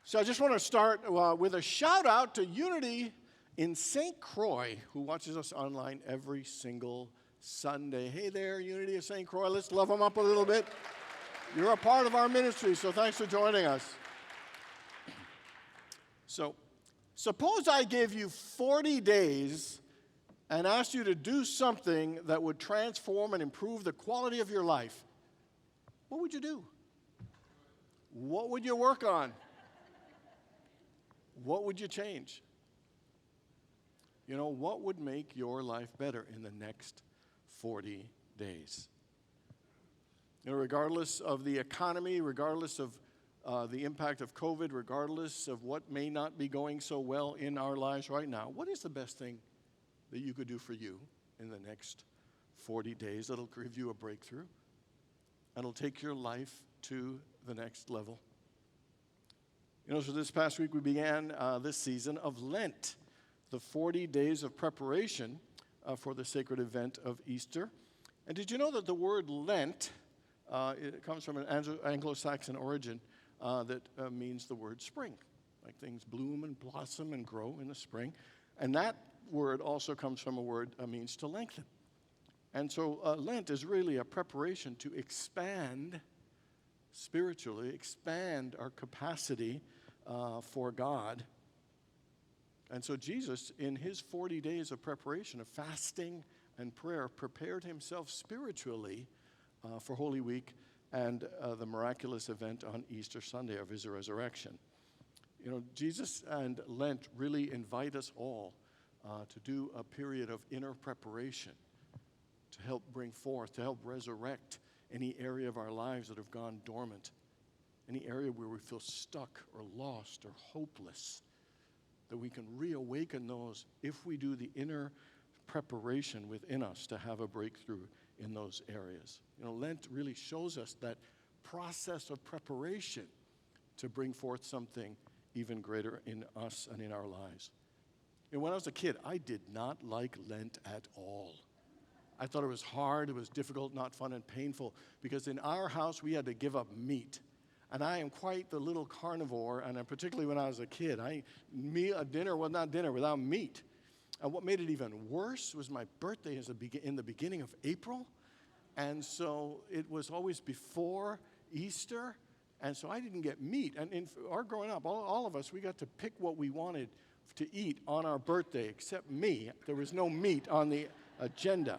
So I just want to start with a shout out to Unity in St. Croix, who watches us online every single Sunday. Hey there, Unity of St. Croix. Let's love them up a little bit. You're a part of our ministry, so thanks for joining us. So, suppose I gave you 40 days and asked you to do something that would transform and improve the quality of your life. What would you do? What would you work on? What would you change? You know, what would make your life better in the next 40 days? You know, regardless of the economy, regardless of the impact of COVID, regardless of what may not be going so well in our lives right now, what is the best thing that you could do for you in the next 40 days that'll give you a breakthrough? That'll take your life to the next level. You know, so this past week we began this season of Lent, the 40 days of preparation for the sacred event of Easter. And did you know that the word Lent, it comes from an Anglo-Saxon origin that means the word spring, like things bloom and blossom and grow in the spring. And that word also comes from a word means to lengthen. And so Lent is really a preparation to expand spiritually, expand our capacity for God. And so Jesus, in his 40 days of preparation, of fasting and prayer, prepared himself spiritually for Holy Week and the miraculous event on Easter Sunday of his resurrection. You know, Jesus and Lent really invite us all to do a period of inner preparation to help bring forth, to help resurrect any area of our lives that have gone dormant, any area where we feel stuck or lost or hopeless, that we can reawaken those if we do the inner preparation within us to have a breakthrough in those areas. You know, Lent really shows us that process of preparation to bring forth something even greater in us and in our lives. You know, when I was a kid, I did not like Lent at all. I thought it was hard, it was difficult, not fun, and painful, because in our house we had to give up meat. And I am quite the little carnivore, and particularly when I was a kid, a dinner was not dinner without meat. And what made it even worse was my birthday is in the beginning of April, and so it was always before Easter, and so I didn't get meat. And in our growing up, all of us, we got to pick what we wanted to eat on our birthday, except me. There was no meat on the agenda.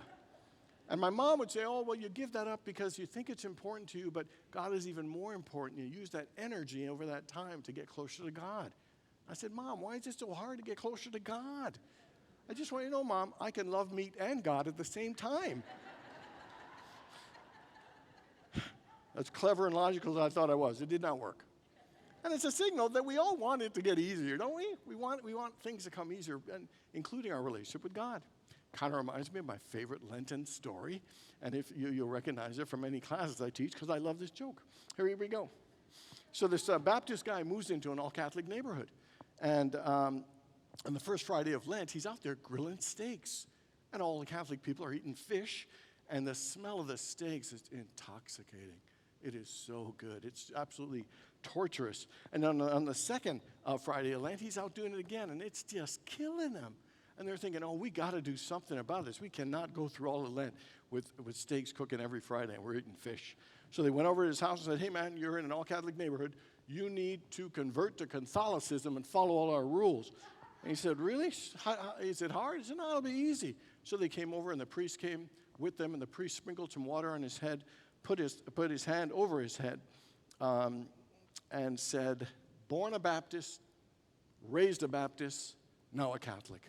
And my mom would say, oh, well, you give that up because you think it's important to you, but God is even more important. You use that energy over that time to get closer to God. I said, Mom, why is it so hard to get closer to God? I just want you to know, Mom, I can love meat and God at the same time. As clever and logical as I thought I was, it did not work. And it's a signal that we all want it to get easier, don't we? We want things to come easier, including our relationship with God. Kind of reminds me of my favorite Lenten story, and if you'll recognize it from any classes I teach, because I love this joke. Here we go. So this Baptist guy moves into an all-Catholic neighborhood, and on the first Friday of Lent, he's out there grilling steaks, and all the Catholic people are eating fish, and the smell of the steaks is intoxicating. It is so good. It's absolutely torturous. And on the second Friday of Lent, he's out doing it again, and it's just killing him. And they're thinking, oh, we got to do something about this. We cannot go through all of Lent with steaks cooking every Friday, and we're eating fish. So they went over to his house and said, hey, man, you're in an all-Catholic neighborhood. You need to convert to Catholicism and follow all our rules. And he said, really? Is it hard? He said, no, it'll be easy. So they came over, and the priest came with them, and the priest sprinkled some water on his head, put his hand over his head, and said, born a Baptist, raised a Baptist, now a Catholic.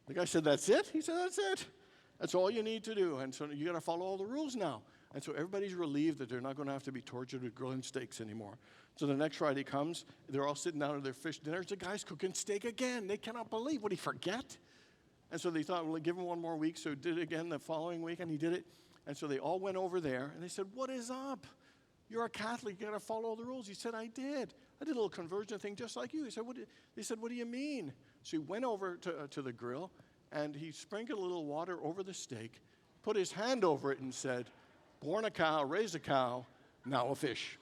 The guy said, that's it? He said, that's it. That's all you need to do. And so you got to follow all the rules now. And so everybody's relieved that they're not going to have to be tortured with grilling steaks anymore. So the next Friday comes, they're all sitting down at their fish dinners. The guy's cooking steak again. They cannot believe. Would he forget? And so they thought, well, give him one more week. So he did it again the following week, and he did it. And so they all went over there, and they said, what is up? You're a Catholic. You got to follow all the rules. He said, I did. I did a little conversion thing just like you. He said, they said, what do you mean? So he went over to the grill, and he sprinkled a little water over the steak, put his hand over it, and said, born a cow, raised a cow, now a fish.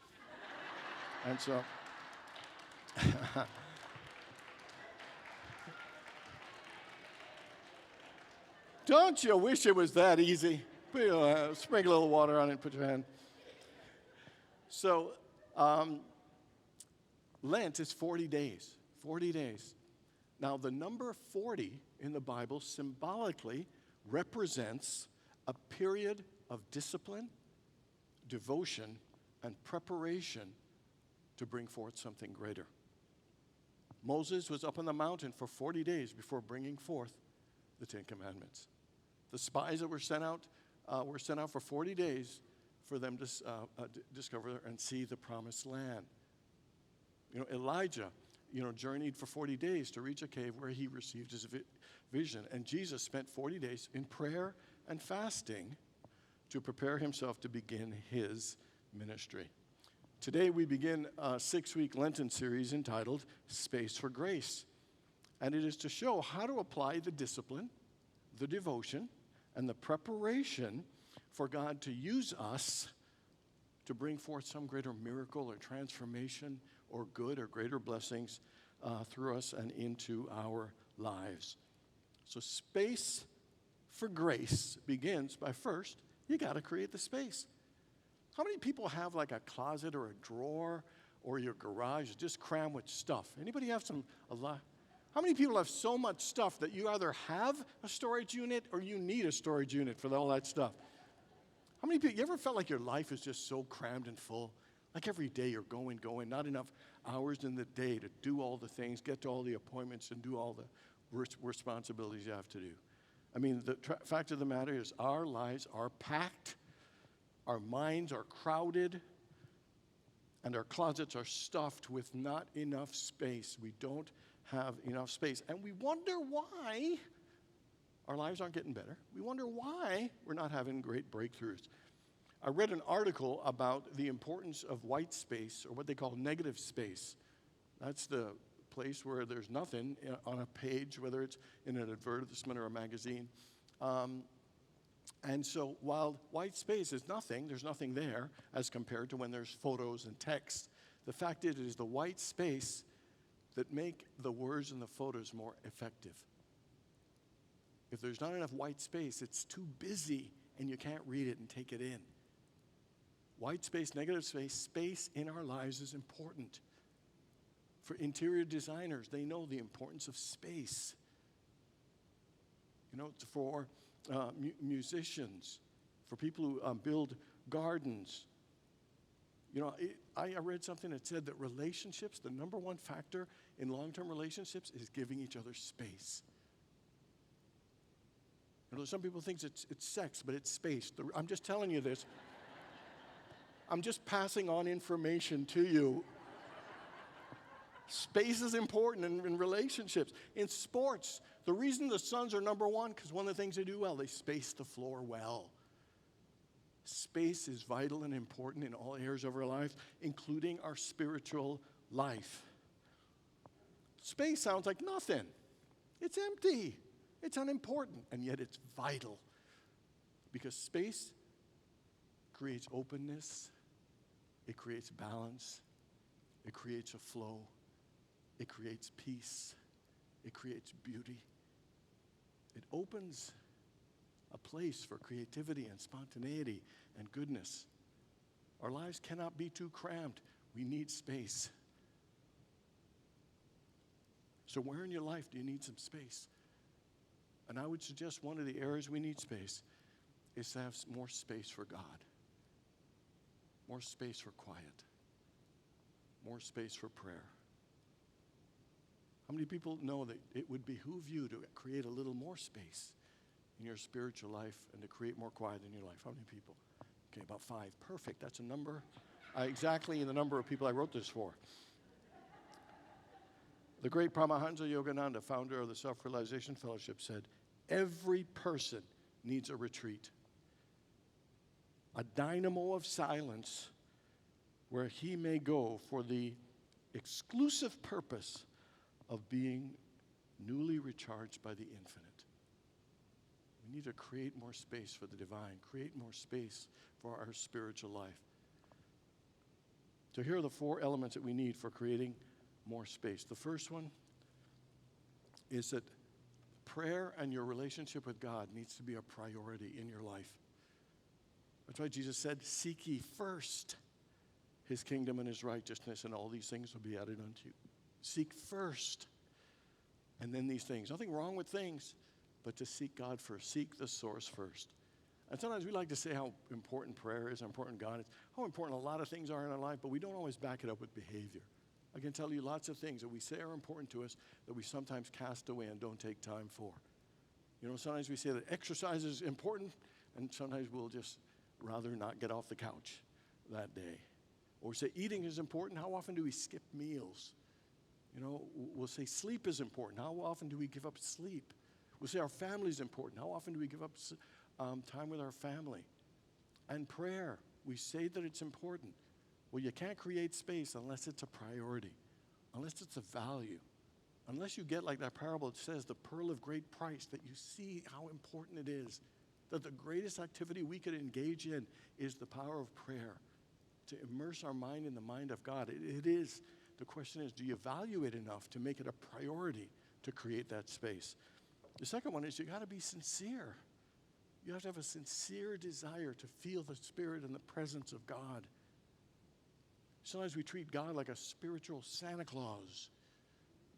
And so Don't you wish it was that easy? Sprinkle a little water on it and put your hand. So, Lent is 40 days. 40 days. Now, the number 40 in the Bible symbolically represents a period of discipline, devotion, and preparation to bring forth something greater. Moses was up on the mountain for 40 days before bringing forth the Ten Commandments. The spies that were sent out for 40 days for them to discover and see the promised land. Elijah, journeyed for 40 days to reach a cave where he received his vision. And Jesus spent 40 days in prayer and fasting to prepare himself to begin his ministry. Today we begin a 6-week Lenten series entitled Space for Grace. And it is to show how to apply the discipline, the devotion, and the preparation for God to use us to bring forth some greater miracle or transformation or good or greater blessings through us and into our lives. So space for grace begins by first, you got to create the space. How many people have like a closet or a drawer or your garage just crammed with stuff? Anybody have a lot? How many people have so much stuff that you either have a storage unit or you need a storage unit for all that stuff? How many people, you ever felt like your life is just so crammed and full? Like every day you're going, not enough hours in the day to do all the things, get to all the appointments, and do all the responsibilities you have to do. I mean, the fact of the matter is our lives are packed, our minds are crowded, and our closets are stuffed with not enough space. We don't have enough space. And we wonder why our lives aren't getting better. We wonder why we're not having great breakthroughs. I read an article about the importance of white space, or what they call negative space. That's the place where there's nothing on a page, whether it's in an advertisement or a magazine. And so while white space is nothing, there's nothing there as compared to when there's photos and text. The fact is, it is the white space that make the words and the photos more effective. If there's not enough white space, it's too busy and you can't read it and take it in. White space, negative space, space in our lives is important. For interior designers, they know the importance of space. For musicians, for people who build gardens. I read something that said that relationships, the number one factor in long-term relationships is giving each other space. Some people think it's sex, but it's space. I'm just telling you this. I'm just passing on information to you. Space is important in relationships. In sports, the reason the Suns are number one, because one of the things they do well, they space the floor well. Space is vital and important in all areas of our lives, including our spiritual life. Space sounds like nothing. It's empty. It's unimportant, and yet it's vital. Because space creates openness, it creates balance, it creates a flow, it creates peace, it creates beauty. It opens a place for creativity and spontaneity and goodness. Our lives cannot be too cramped. We need space. So where in your life do you need some space? And I would suggest one of the areas we need space is to have more space for God, more space for quiet, more space for prayer. How many people know that it would behoove you to create a little more space in your spiritual life and to create more quiet in your life? How many people? Okay, about 5. Perfect. That's a number, exactly the number of people I wrote this for. The great Paramahansa Yogananda, founder of the Self-Realization Fellowship, said, every person needs a retreat, a dynamo of silence where he may go for the exclusive purpose of being newly recharged by the infinite. We need to create more space for the divine, create more space for our spiritual life. So here are the 4 elements that we need for creating more space. The first one is that prayer and your relationship with God needs to be a priority in your life. That's why Jesus said, seek ye first his kingdom and his righteousness, and all these things will be added unto you. Seek first, and then these things. Nothing wrong with things, but to seek God first. Seek the source first. And sometimes we like to say how important prayer is, how important God is, how important a lot of things are in our life, but we don't always back it up with behavior. I can tell you lots of things that we say are important to us that we sometimes cast away and don't take time for. You know, sometimes we say that exercise is important, and sometimes we'll just rather not get off the couch that day. Or we say eating is important. How often do we skip meals? You know, we'll say sleep is important. How often do we give up sleep? We'll say our family is important. How often do we give up time with our family? And prayer, we say that it's important. Well, you can't create space unless it's a priority, unless it's a value, unless you get, like that parable that says, the pearl of great price, that you see how important it is, that the greatest activity we could engage in is the power of prayer, to immerse our mind in the mind of God. It is. The question is, do you value it enough to make it a priority to create that space? The second one is you got to be sincere. You have to have a sincere desire to feel the Spirit and the presence of God. Sometimes we treat God like a spiritual Santa Claus.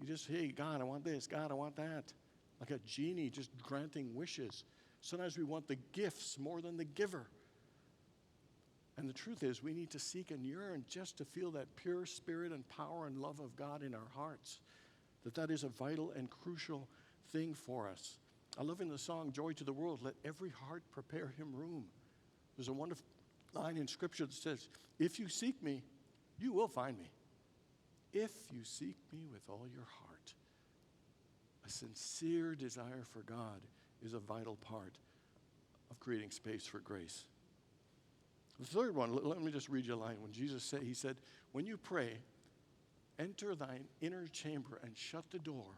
You just, hey, God, I want this. God, I want that. Like a genie just granting wishes. Sometimes we want the gifts more than the giver. And the truth is, we need to seek and yearn just to feel that pure spirit and power and love of God in our hearts. That is a vital and crucial thing for us. I love in the song, Joy to the World, let every heart prepare him room. There's a wonderful line in Scripture that says, if you seek me, you will find me. If you seek me with all your heart. A sincere desire for God is a vital part of creating space for grace. The third one, let me just read you a line. When Jesus said, he said, when you pray, enter thine inner chamber and shut the door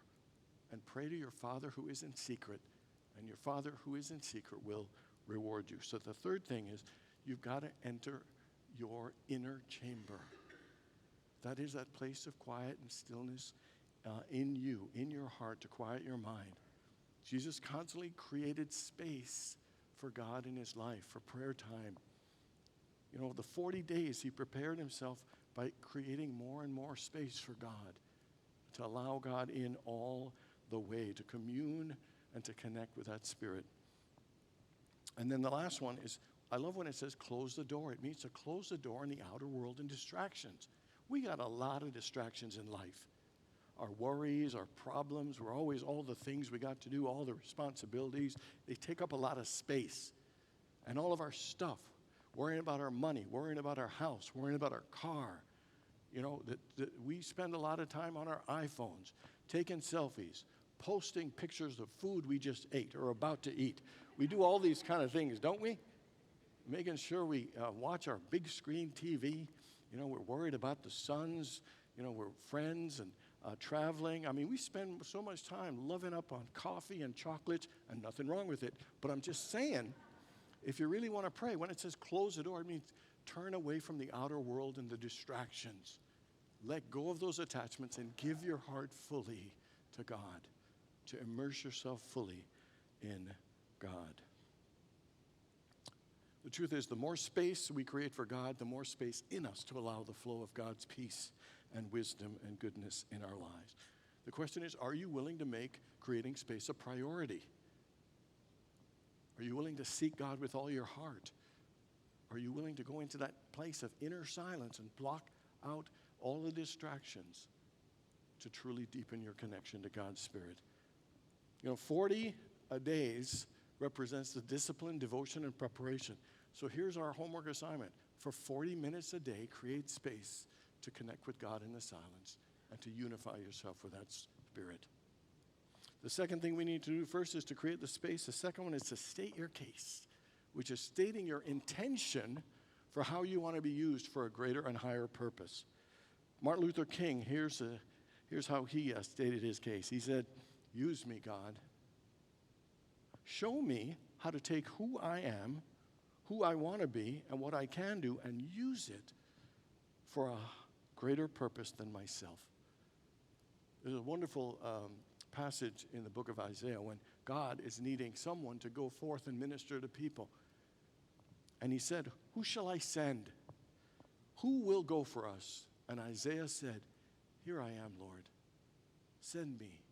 and pray to your Father who is in secret, and your Father who is in secret will reward you. So the third thing is you've got to enter your inner chamber. That is that place of quiet and stillness in you, in your heart, to quiet your mind. Jesus constantly created space for God in his life, for prayer time. You know, the 40 days he prepared himself by creating more and more space for God, to allow God in all the way, to commune and to connect with that Spirit. And then the last one is, I love when it says close the door. It means to close the door on the outer world and distractions. We got a lot of distractions in life. Our worries, our problems, we're always all the things we got to do, all the responsibilities, they take up a lot of space. And all of our stuff, worrying about our money, worrying about our house, worrying about our car. You know, that we spend a lot of time on our iPhones, taking selfies, posting pictures of food we just ate or about to eat. We do all these kind of things, don't we? Making sure we watch our big screen TV. You know, we're worried about the sons. You know, we're friends and traveling. I mean, we spend so much time loving up on coffee and chocolates, and nothing wrong with it. But I'm just saying, if you really want to pray, when it says close the door, it means turn away from the outer world and the distractions. Let go of those attachments and give your heart fully to God, to immerse yourself fully in God. The truth is, the more space we create for God, the more space in us to allow the flow of God's peace and wisdom and goodness in our lives. The question is, are you willing to make creating space a priority? Are you willing to seek God with all your heart? Are you willing to go into that place of inner silence and block out all the distractions to truly deepen your connection to God's Spirit? You know, 40 days represents the discipline, devotion, and preparation. So here's our homework assignment. For 40 minutes a day, create space to connect with God in the silence and to unify yourself with that Spirit. The second thing we need to do first is to create the space. The second one is to state your case, which is stating your intention for how you want to be used for a greater and higher purpose. Martin Luther King, here's how he stated his case. He said, use me, God. Show me how to take who I am, who I want to be, and what I can do, and use it for a greater purpose than myself. There's a wonderful passage in the book of Isaiah when God is needing someone to go forth and minister to people. And he said, "Who shall I send? Who will go for us?" And Isaiah said, "Here I am, Lord. Send me."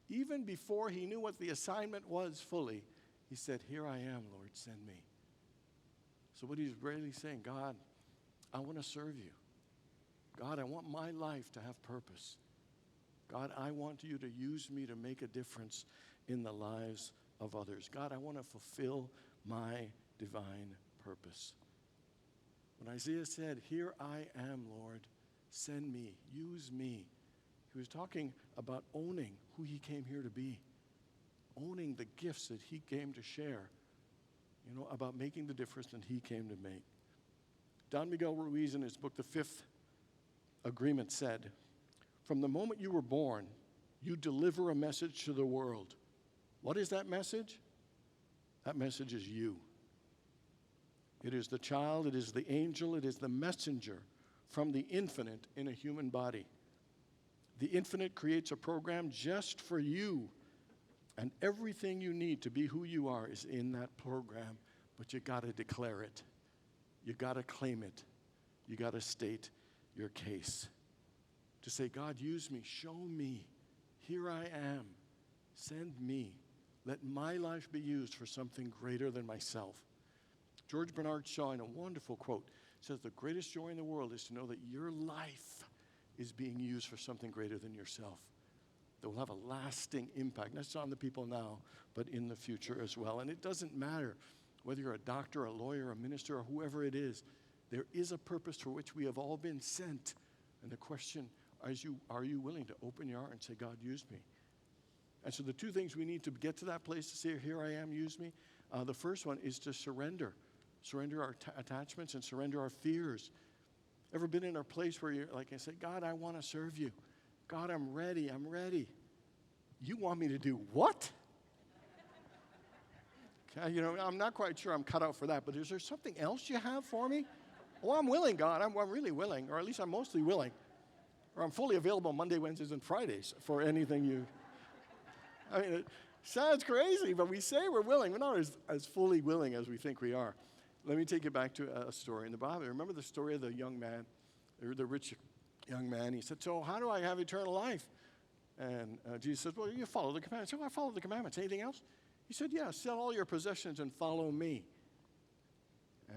Even before he knew what the assignment was fully, he said, "Here I am, Lord, send me." So what he's really saying, God, I want to serve you. God, I want my life to have purpose. God, I want you to use me to make a difference in the lives of others. God, I want to fulfill my divine purpose. When Isaiah said, "Here I am, Lord, send me, use me," he was talking about owning who he came here to be, owning the gifts that he came to share, about making the difference that he came to make. Don Miguel Ruiz, in his book, The Fifth Agreement, said, "From the moment you were born, you deliver a message to the world. What is that message? That message is you. It is the child, it is the angel, it is the messenger from the infinite in a human body. The infinite creates a program just for you, and everything you need to be who you are is in that program, but you got to declare it. You got to claim it. You got to state your case. To say, God, use me, show me, here I am, send me. Let my life be used for something greater than myself." George Bernard Shaw, in a wonderful quote, says, "The greatest joy in the world is to know that your life is being used for something greater than yourself, that will have a lasting impact, not just on the people now, but in the future as well." And it doesn't matter whether you're a doctor, a lawyer, a minister, or whoever it is. There is a purpose for which we have all been sent. And the question is, are you willing to open your heart and say, God, use me? And so the two things we need to get to that place to say, here I am, use me. The first one is to surrender. Surrender our attachments and surrender our fears. Ever been in a place where you're like, I say, God, I want to serve you. God, I'm ready. You want me to do what? Okay, I'm not quite sure I'm cut out for that, but is there something else you have for me? Oh, I'm willing, God. I'm really willing, or at least I'm mostly willing. Or I'm fully available Monday, Wednesdays, and Fridays for anything you... I mean, it sounds crazy, but we say we're willing. We're not as fully willing as we think we are. Let me take you back to a story in the Bible. Remember the story of the young man, or the rich young man? He said, so how do I have eternal life? And Jesus said, well, you follow the commandments. He said, well, I follow the commandments. Anything else? He said, yeah, sell all your possessions and follow me.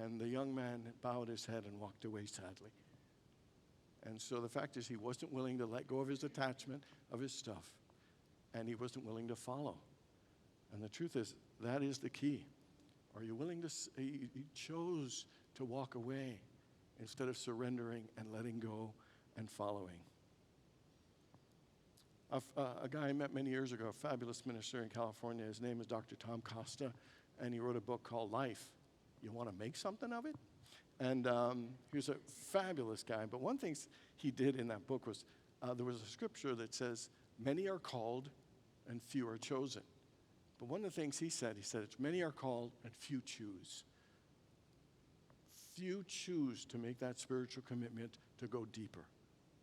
And the young man bowed his head and walked away sadly. And so the fact is he wasn't willing to let go of his attachment, of his stuff. And he wasn't willing to follow. And the truth is, that is the key. Are you willing to, he chose to walk away instead of surrendering and letting go and following. A guy I met many years ago, a fabulous minister in California, his name is Dr. Tom Costa, and he wrote a book called Life. You want to make something of it? And he was a fabulous guy. But one thing he did in that book was, there was a scripture that says, many are called and few are chosen. But one of the things he said, it's many are called and few choose. Few choose to make that spiritual commitment to go deeper.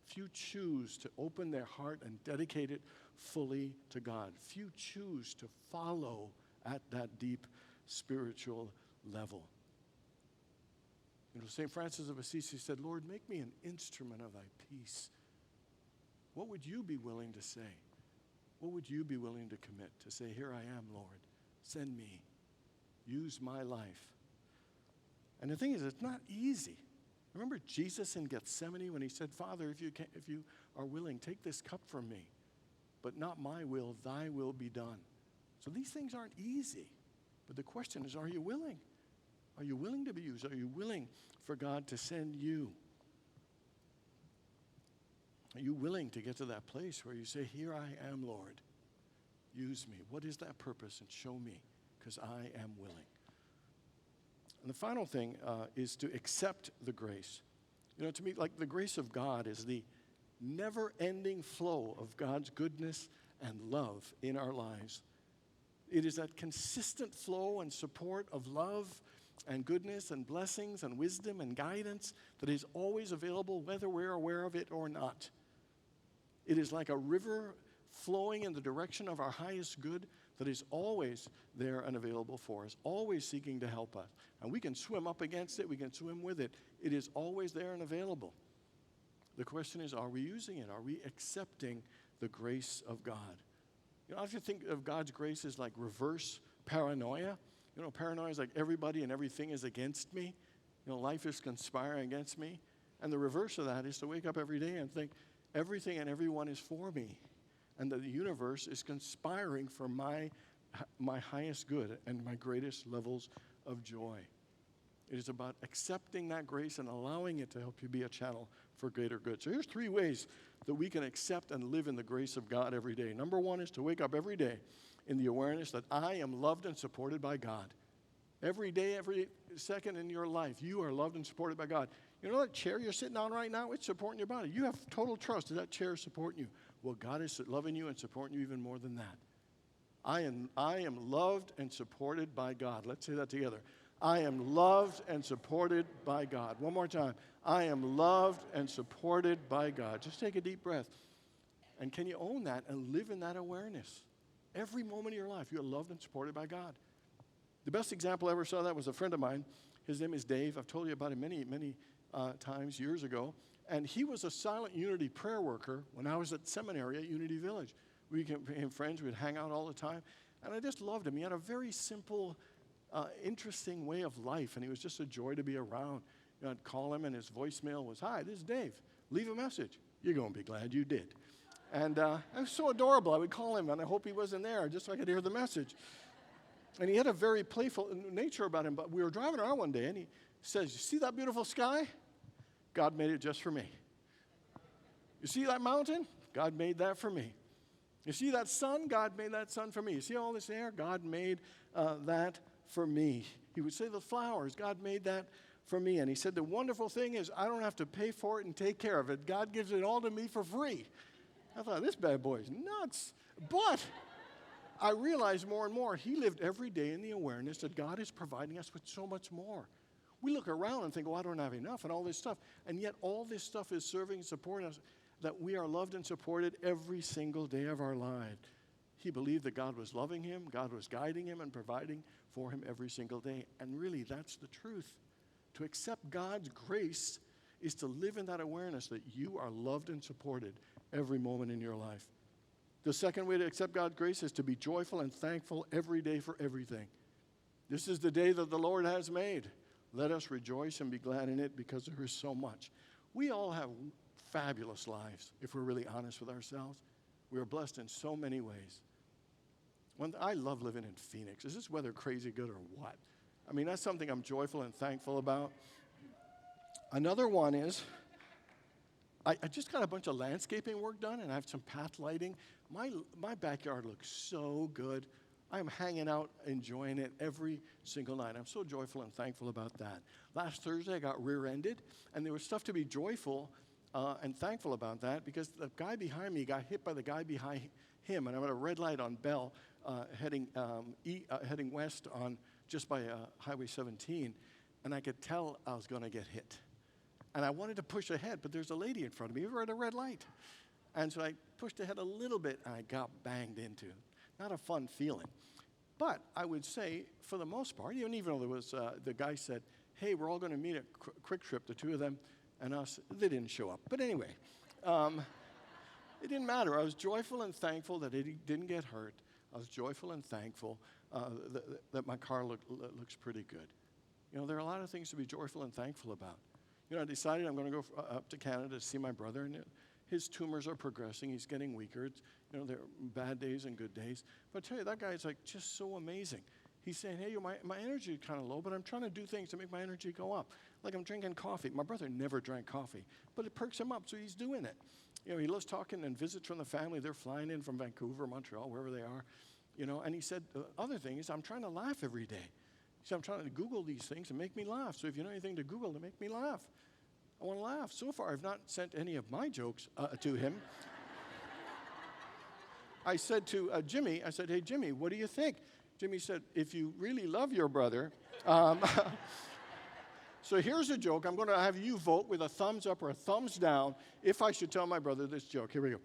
Few choose to open their heart and dedicate it fully to God. Few choose to follow at that deep spiritual level. St. Francis of Assisi said, Lord, make me an instrument of thy peace. What would you be willing to say? What would you be willing to commit to say, here I am, Lord, send me, use my life? And the thing is, it's not easy. Remember Jesus in Gethsemane when he said, Father, if you are willing, take this cup from me, but not my will, thy will be done. So these things aren't easy. But the question is, are you willing? Are you willing to be used? Are you willing for God to send you? Are you willing to get to that place where you say, here I am, Lord, use me. What is that purpose? And show me, because I am willing. And the final thing is to accept the grace. To me, like the grace of God is the never-ending flow of God's goodness and love in our lives. It is that consistent flow and support of love and goodness and blessings and wisdom and guidance that is always available, whether we're aware of it or not. It is like a river flowing in the direction of our highest good that is always there and available for us, always seeking to help us. And we can swim up against it, we can swim with it. It is always there and available. The question is, are we using it? Are we accepting the grace of God? You know, I often think of God's grace as like reverse paranoia. You know, paranoia is like everybody and everything is against me. You know, life is conspiring against me. And the reverse of that is to wake up every day and think everything and everyone is for me, and that the universe is conspiring for my highest good and my greatest levels of joy. It is about accepting that grace and allowing it to help you be a channel for greater good. So here's 3 ways that we can accept and live in the grace of God every day. Number 1 is to wake up every day in the awareness that I am loved and supported by God. Every day, every second in your life, you are loved and supported by God. You know that chair you're sitting on right now? It's supporting your body. You have total trust that chair is supporting you. Well, God is loving you and supporting you even more than that. I am loved and supported by God. Let's say that together. I am loved and supported by God. One more time. I am loved and supported by God. Just take a deep breath. And can you own that and live in that awareness? Every moment of your life, you are loved and supported by God. The best example I ever saw that was a friend of mine. His name is Dave. I've told you about him many times years ago. And he was a silent unity prayer worker when I was at seminary at Unity Village. We became friends. We'd hang out all the time. And I just loved him. He had a very simple, interesting way of life. And he was just a joy to be around. You know, I'd call him and his voicemail was, "Hi, this is Dave. Leave a message." You're going to be glad you did. And it was so adorable. I would call him and I hope he wasn't there just so I could hear the message. And he had a very playful nature about him. But we were driving around one day and he says, "You see that beautiful sky? God made it just for me. You see that mountain? God made that for me. You see that sun? God made that sun for me. You see all this air? God made that for me." He would say the flowers, God made that for me. And he said, the wonderful thing is I don't have to pay for it and take care of it. God gives it all to me for free. I thought, this bad boy is nuts. But I realized more and more he lived every day in the awareness that God is providing us with so much more. We look around and think, oh, I don't have enough and all this stuff. And yet all this stuff is serving and supporting us, that we are loved and supported every single day of our lives. He believed that God was loving him, God was guiding him and providing for him every single day. And really, that's the truth. To accept God's grace is to live in that awareness that you are loved and supported every moment in your life. The second way to accept God's grace is to be joyful and thankful every day for everything. This is the day that the Lord has made. Let us rejoice and be glad in it because there is so much. We all have fabulous lives, if we're really honest with ourselves. We are blessed in so many ways. I love living in Phoenix. Is this weather crazy good or what? I mean, that's something I'm joyful and thankful about. Another one is, I just got a bunch of landscaping work done, and I have some path lighting. My backyard looks so good. I'm hanging out, enjoying it every single night. I'm so joyful and thankful about that. Last Thursday, I got rear-ended, and there was stuff to be joyful and thankful about that because the guy behind me got hit by the guy behind him, and I'm at a red light on Bell heading west on just by Highway 17, and I could tell I was going to get hit. And I wanted to push ahead, but there's a lady in front of me. We were at a red light. And so I pushed ahead a little bit, and I got banged into. Not a fun feeling. But I would say, for the most part, even though there was, the guy said, hey, we're all going to meet at Quick Trip, the two of them and us. They didn't show up. But anyway, it didn't matter. I was joyful and thankful that it didn't get hurt. I was joyful and thankful that my car looks pretty good. You know, there are a lot of things to be joyful and thankful about. You know, I decided I'm going to go up to Canada to see my brother, and his tumors are progressing. He's getting weaker. You know, there are bad days and good days. But I tell you, that guy is like just so amazing. He's saying, hey, my energy is kind of low, but I'm trying to do things to make my energy go up. Like I'm drinking coffee. My brother never drank coffee, but it perks him up, so he's doing it. You know, he loves talking and visits from the family. They're flying in from Vancouver, Montreal, wherever they are. You know, and he said, the other thing is I'm trying to laugh every day. He said, I'm trying to Google these things and make me laugh. So if you know anything to Google to make me laugh, I want to laugh. So far, I've not sent any of my jokes to him. I said to Jimmy, I said, hey, Jimmy, what do you think? Jimmy said, if you really love your brother, so here's a joke. I'm going to have you vote with a thumbs up or a thumbs down if I should tell my brother this joke. Here we go.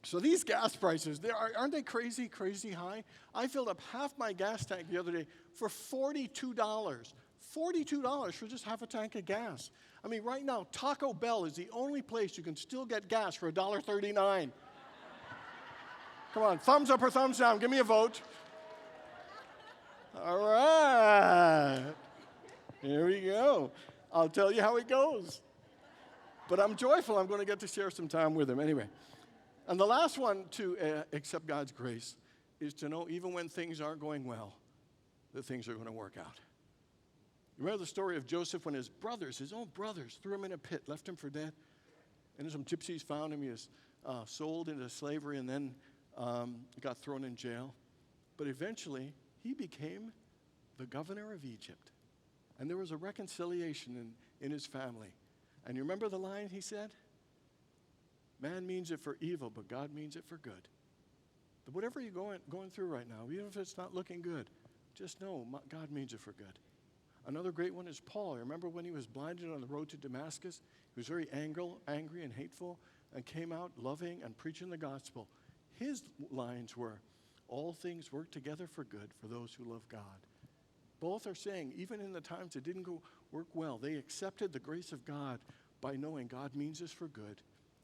So these gas prices, aren't they crazy, crazy high? I filled up half my gas tank the other day for $42. $42 for just half a tank of gas. I mean, right now, Taco Bell is the only place you can still get gas for $1.39. Come on, thumbs up or thumbs down. Give me a vote. All right. Here we go. I'll tell you how it goes. But I'm joyful I'm going to get to share some time with him. Anyway. And the last one to accept God's grace is to know even when things aren't going well, that things are going to work out. Remember the story of Joseph when his own brothers, threw him in a pit, left him for dead? And some gypsies found him. He was sold into slavery and then got thrown in jail. But eventually, he became the governor of Egypt. And there was a reconciliation in his family. And you remember the line he said? Man means it for evil, but God means it for good. But whatever you're going through right now, even if it's not looking good, just know God means it for good. Another great one is Paul. Remember when he was blinded on the road to Damascus? He was very angry and hateful and came out loving and preaching the gospel. His lines were, all things work together for good for those who love God. Both are saying, even in the times it didn't work well, they accepted the grace of God by knowing God means this for good.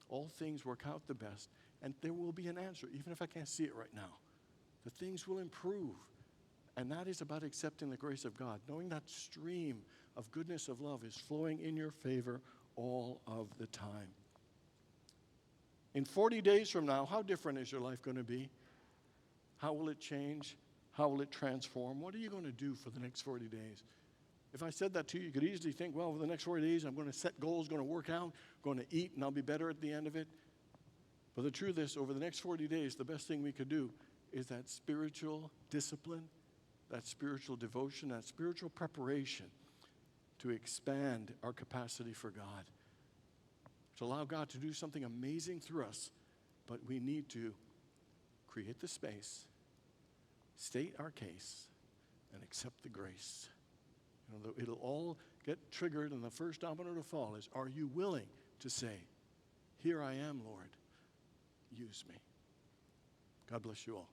All things work out the best, and there will be an answer, even if I can't see it right now. The things will improve, and that is about accepting the grace of God, knowing that stream of goodness, of love is flowing in your favor all of the time. In 40 days from now, how different is your life going to be? How will it change? How will it transform? What are you going to do for the next 40 days? If I said that to you, you could easily think, well, for the next 40 days, I'm going to set goals, going to work out, going to eat, and I'll be better at the end of it. But the truth is, over the next 40 days, the best thing we could do is that spiritual discipline, that spiritual devotion, that spiritual preparation to expand our capacity for God, to allow God to do something amazing through us. But we need to create the space, state our case, and accept the grace. It'll all get triggered, and the first domino to fall is, are you willing to say, here I am, Lord, use me. God bless you all.